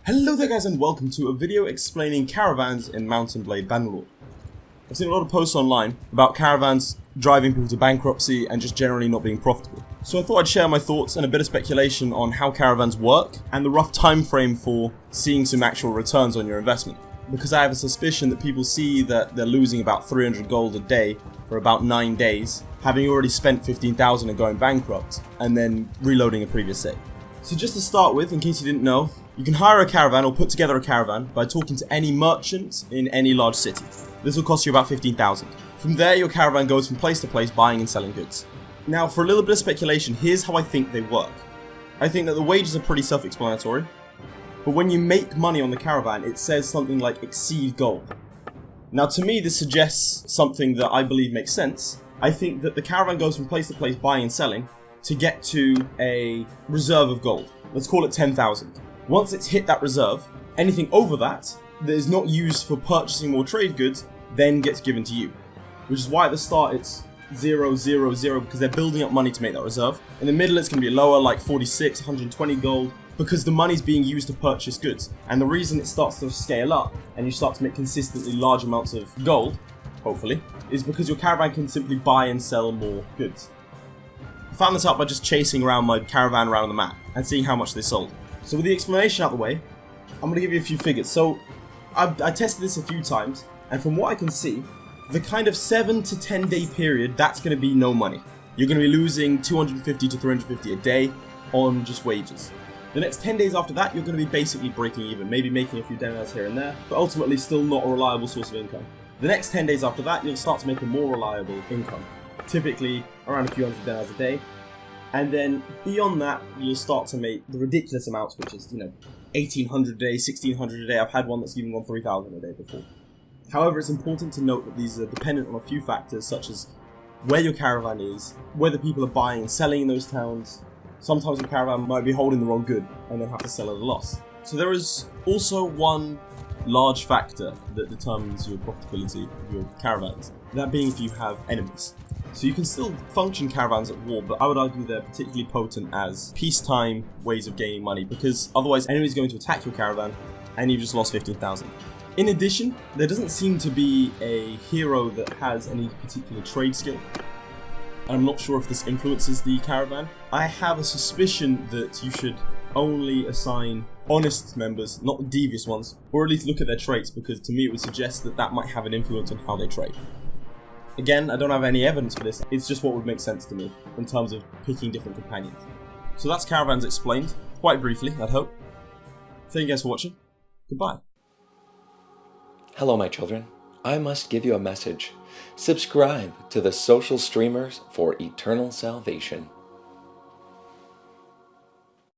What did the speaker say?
Hello there guys and welcome to a video explaining caravans in Mount & Blade Bannerlord. I've seen a lot of posts online about caravans driving people to bankruptcy and just generally not being profitable. So I thought I'd share my thoughts and a bit of speculation on how caravans work and the rough time frame for seeing some actual returns on your investment. Because I have a suspicion that people see that they're losing about 300 gold a day for about 9 days, having already spent 15,000 and going bankrupt, and then reloading a previous save. So just to start with, in case you didn't know, you can hire a caravan or put together a caravan by talking to any merchant in any large city. This will cost you about 15,000. From there, your caravan goes from place to place buying and selling goods. Now, for a little bit of speculation, here's how I think they work. I think that the wages are pretty self-explanatory, but when you make money on the caravan, it says something like exceed gold. Now, to me, this suggests something that I believe makes sense. I think that the caravan goes from place to place buying and selling to get to a reserve of gold. Let's call it 10,000. Once it's hit that reserve, anything over that is not used for purchasing more trade goods then gets given to you. Which is why at the start it's 0, 0, 0 because they're building up money to make that reserve. In the middle it's going to be lower, like 46, 120 gold, because the money's being used to purchase goods. And the reason it starts to scale up and you start to make consistently large amounts of gold, hopefully, is because your caravan can simply buy and sell more goods. I found this out by just chasing around my caravan around the map and seeing how much they sold. So with the explanation out of the way, I'm going to give you a few figures. So I tested this a few times, and from what I can see, the kind of 7 to 10 day period, that's going to be no money. You're going to be losing 250 to 350 a day on just wages. The next 10 days after that, you're going to be basically breaking even, maybe making a few dinars here and there, but ultimately still not a reliable source of income. The next 10 days after that, you'll start to make a more reliable income, typically around a few hundred dinars a day. And then beyond that, you'll start to make the ridiculous amounts, which is, 1,800 a day, 1,600 a day. I've had one that's even gone 3,000 a day before. However, it's important to note that these are dependent on a few factors, such as where your caravan is, whether people are buying and selling in those towns. Sometimes your caravan might be holding the wrong good and then have to sell at a loss. So there is also one large factor that determines your profitability of your caravans, that being if you have enemies. So you can still function caravans at war, but I would argue they're particularly potent as peacetime ways of gaining money, because otherwise enemies are going to attack your caravan and you've just lost 15,000. In addition, there doesn't seem to be a hero that has any particular trade skill. I'm not sure if this influences the caravan. I have a suspicion that you should only assign honest members, not devious ones, or at least look at their traits, because to me it would suggest that that might have an influence on how they trade. Again, I don't have any evidence for this, it's just what would make sense to me in terms of picking different companions. So that's caravans explained, quite briefly, I'd hope. Thank you guys for watching. Goodbye. Hello my children, I must give you a message. Subscribe to the social streamers for eternal salvation.